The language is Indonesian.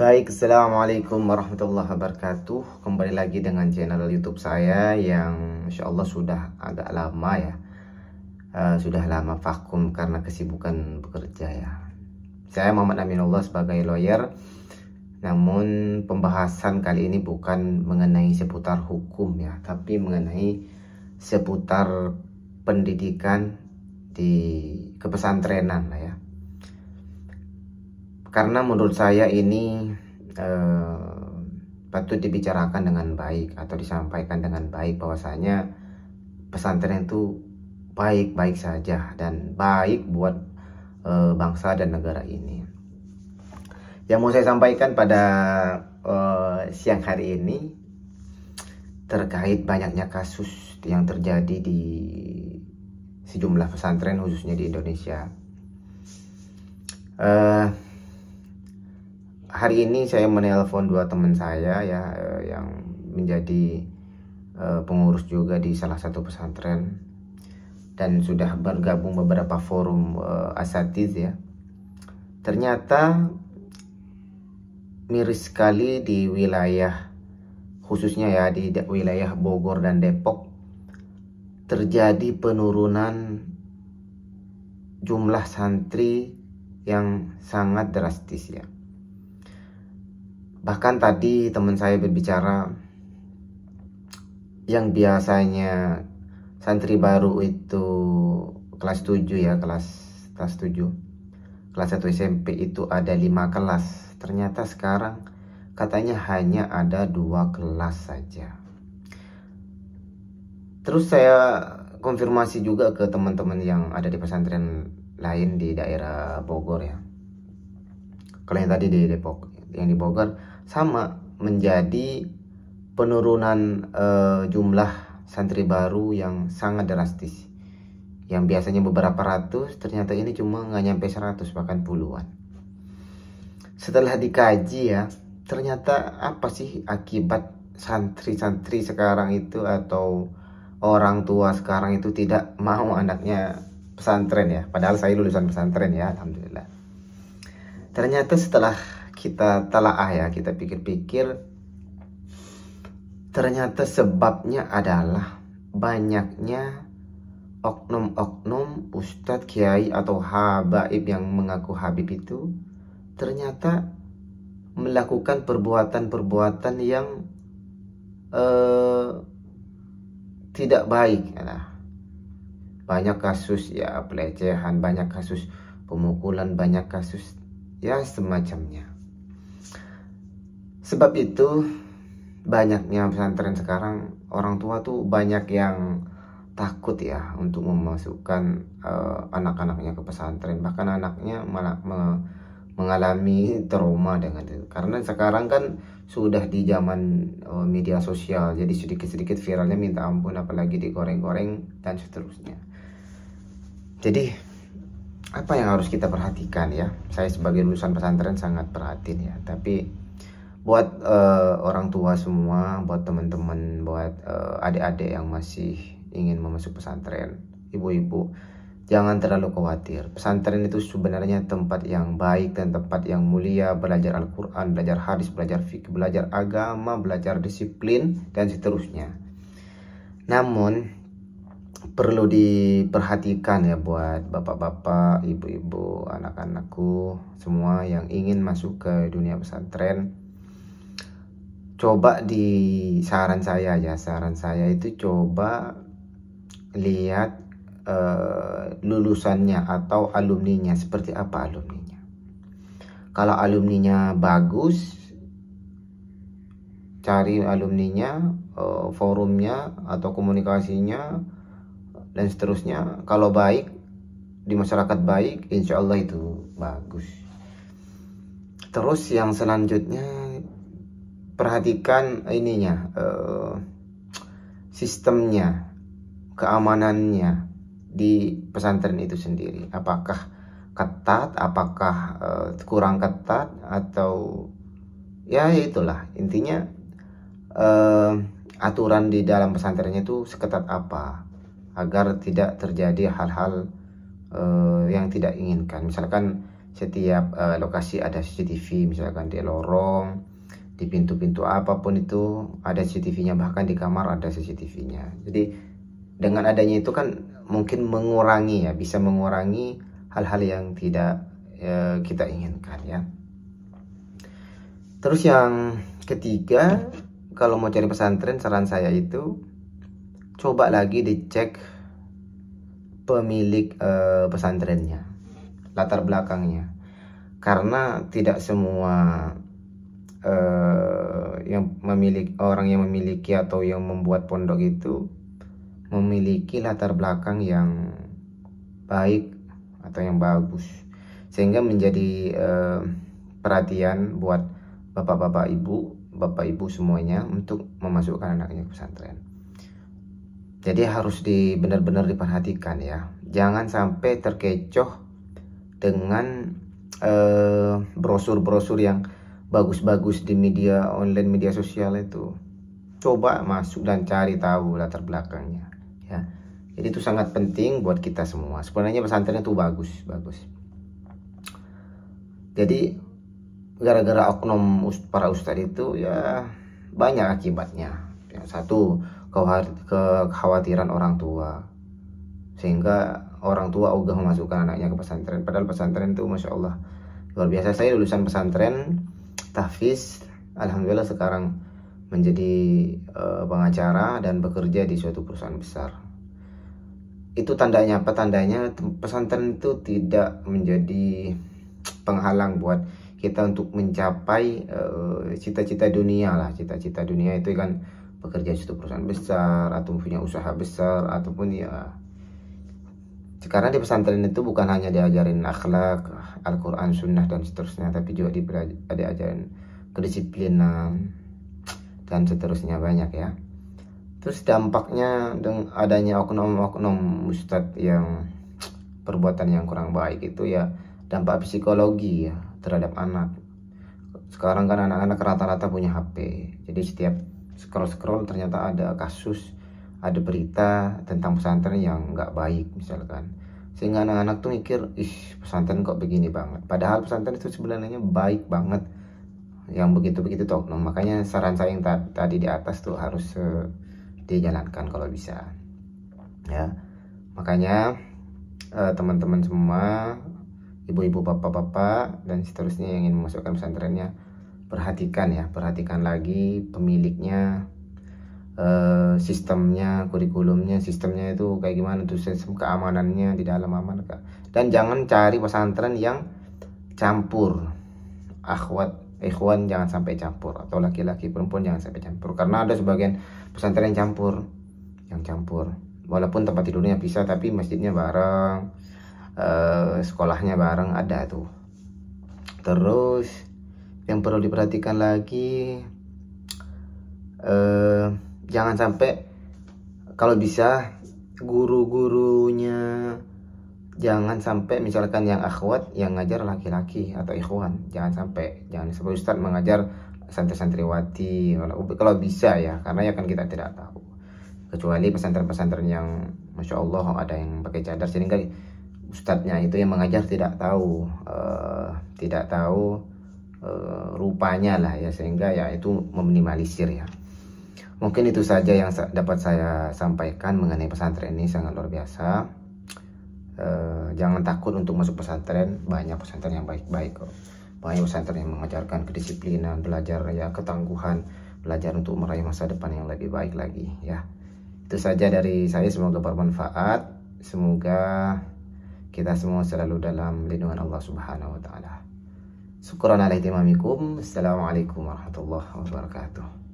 Baik, Assalamualaikum warahmatullahi wabarakatuh. Kembali lagi dengan channel YouTube saya yang Insya Allah sudah agak lama ya. Sudah lama vakum karena kesibukan bekerja ya. Saya Muhammad Aminullah sebagai lawyer. Namun pembahasan kali ini bukan mengenai seputar hukum ya, tapi mengenai seputar pendidikan di kepesantrenan lah ya. Karena menurut saya ini patut dibicarakan dengan baik atau disampaikan dengan baik bahwasanya pesantren itu baik-baik saja dan baik buat bangsa dan negara ini. Yang mau saya sampaikan pada siang hari ini terkait banyaknya kasus yang terjadi di sejumlah pesantren khususnya di Indonesia. Hari ini saya menelpon dua teman saya ya yang menjadi pengurus juga di salah satu pesantren dan sudah bergabung beberapa forum asatiz ya. Ternyata miris sekali di wilayah khususnya ya di wilayah Bogor dan Depok terjadi penurunan jumlah santri yang sangat drastis ya. Bahkan tadi teman saya berbicara yang biasanya santri baru itu kelas 7 ya, kelas 7. Kelas 1 SMP itu ada 5 kelas. Ternyata sekarang katanya hanya ada 2 kelas saja. Terus saya konfirmasi juga ke teman-teman yang ada di pesantren lain di daerah Bogor ya. Kalau yang tadi di Depok, yang di Bogor sama menjadi penurunan jumlah santri baru yang sangat drastis. Yang biasanya beberapa ratus, ternyata ini cuma nggak nyampe 100 bahkan puluhan. Setelah dikaji ya, ternyata apa sih akibat santri-santri sekarang itu atau orang tua sekarang itu tidak mau anaknya pesantren ya. Padahal saya lulusan pesantren ya, alhamdulillah. Ternyata setelah kita telaah ya, kita pikir-pikir, ternyata sebabnya adalah banyaknya oknum-oknum ustadz, kiai atau habaib yang mengaku habib itu ternyata melakukan perbuatan-perbuatan yang tidak baik ya. Banyak kasus ya pelecehan, banyak kasus pemukulan, banyak kasus ya semacamnya. Sebab itu banyaknya pesantren sekarang orang tua tuh banyak yang takut ya untuk memasukkan anak-anaknya ke pesantren. Bahkan anaknya malah mengalami trauma dengan itu. Karena sekarang kan sudah di zaman media sosial, jadi sedikit-sedikit viralnya minta ampun, apalagi digoreng-goreng dan seterusnya. Jadi apa yang harus kita perhatikan ya? Saya sebagai lulusan pesantren sangat perhatiin ya. Tapi buat orang tua semua, buat teman-teman, buat adik-adik yang masih ingin memasuk pesantren, ibu-ibu, jangan terlalu khawatir. Pesantren itu sebenarnya tempat yang baik dan tempat yang mulia, belajar Al-Quran, belajar hadis, belajar fikih, belajar agama, belajar disiplin, dan seterusnya. Namun perlu diperhatikan ya buat bapak-bapak, ibu-ibu, anak-anakku semua yang ingin masuk ke dunia pesantren. Coba di saran saya itu coba lihat lulusannya atau alumninya, seperti apa alumninya. Kalau alumninya bagus, cari alumninya, forumnya atau komunikasinya dan seterusnya. Kalau baik, di masyarakat baik, insya Allah itu bagus. Terus yang selanjutnya perhatikan ininya, sistemnya, keamanannya di pesantren itu sendiri. Apakah ketat, apakah kurang ketat, atau ya itulah intinya, aturan di dalam pesantrennya itu seketat apa agar tidak terjadi hal-hal yang tidak inginkan. Misalkan setiap lokasi ada CCTV, misalkan di lorong, di pintu-pintu apapun itu ada CCTV-nya, bahkan di kamar ada CCTV-nya. Jadi dengan adanya itu kan mungkin mengurangi ya, bisa mengurangi hal-hal yang tidak kita inginkan ya. Terus yang ketiga, kalau mau cari pesantren, saran saya itu coba lagi dicek pemilik pesantrennya, latar belakangnya, karena tidak semua orang yang memiliki atau yang membuat pondok itu memiliki latar belakang yang baik atau yang bagus, sehingga menjadi perhatian buat bapak ibu semuanya untuk memasukkan anaknya ke pesantren. Jadi harus benar-benar diperhatikan ya, jangan sampai terkecoh dengan brosur-brosur yang bagus-bagus di media online, media sosial itu. Coba masuk dan cari tahu latar belakangnya ya. Jadi itu sangat penting buat kita semua. Sebenarnya pesantren itu bagus. Jadi gara-gara oknum para ustadz itu ya banyak akibatnya. Yang satu, kekhawatiran orang tua, sehingga orang tua ogah memasukkan anaknya ke pesantren. Padahal pesantren itu Masya Allah luar biasa. Saya lulusan pesantren tahfiz, alhamdulillah sekarang menjadi pengacara dan bekerja di suatu perusahaan besar. Itu tandanya apa? Tandanya pesantren itu tidak menjadi penghalang buat kita untuk mencapai cita-cita dunia lah. Cita-cita dunia itu kan bekerja di suatu perusahaan besar atau punya usaha besar, ataupun ya sekarang di pesantren itu bukan hanya diajarin akhlak, Al-Quran, Sunnah dan seterusnya, tapi juga diajarin kedisiplinan dan seterusnya, banyak ya. Terus dampaknya dengan adanya oknum-oknum ustadz yang perbuatan yang kurang baik itu ya dampak psikologi ya terhadap anak. Sekarang kan anak-anak rata-rata punya HP, jadi setiap scroll ternyata ada kasus, ada berita tentang pesantren yang nggak baik misalkan, sehingga anak-anak tuh mikir, ih pesantren kok begini banget, padahal pesantren itu sebenarnya baik banget. Yang begitu-begitu tuh oknum. Makanya saran saya yang tadi di atas tuh harus dijalankan kalau bisa ya. Makanya teman-teman semua, ibu-ibu, bapak-bapak dan seterusnya yang ingin memasukkan pesantrennya, perhatikan lagi pemiliknya, sistemnya, kurikulumnya, sistemnya itu kayak gimana tuh, sistem keamanannya di dalam aman kah. Dan jangan cari pesantren yang campur, ikhwan jangan sampai campur, atau laki-laki perempuan jangan sampai campur, karena ada sebagian pesantren yang campur walaupun tempat tidurnya bisa tapi masjidnya bareng, sekolahnya bareng, ada tuh. Terus yang perlu diperhatikan lagi, jangan sampai kalau bisa guru-gurunya jangan sampai misalkan yang akhwat yang ngajar laki-laki atau ikhwan, jangan sampai ustadz mengajar santri-santriwati kalau bisa ya, karena ya kan kita tidak tahu, kecuali pesantren-pesantren yang Masya Allah ada yang pakai cadar, sehingga ustadznya itu yang mengajar tidak tahu rupanya lah ya, sehingga ya itu meminimalisir ya. Mungkin itu saja yang dapat saya sampaikan mengenai pesantren ini, sangat luar biasa. Jangan takut untuk masuk pesantren, banyak pesantren yang baik-baik kok. Banyak pesantren yang mengajarkan kedisiplinan, belajar ya ketangguhan, belajar untuk meraih masa depan yang lebih baik lagi ya. Itu saja dari saya, semoga bermanfaat, semoga kita semua selalu dalam lindungan Allah Subhanahu wa taala. Syukran ala ihtimamikum. Assalamualaikum warahmatullahi wabarakatuh.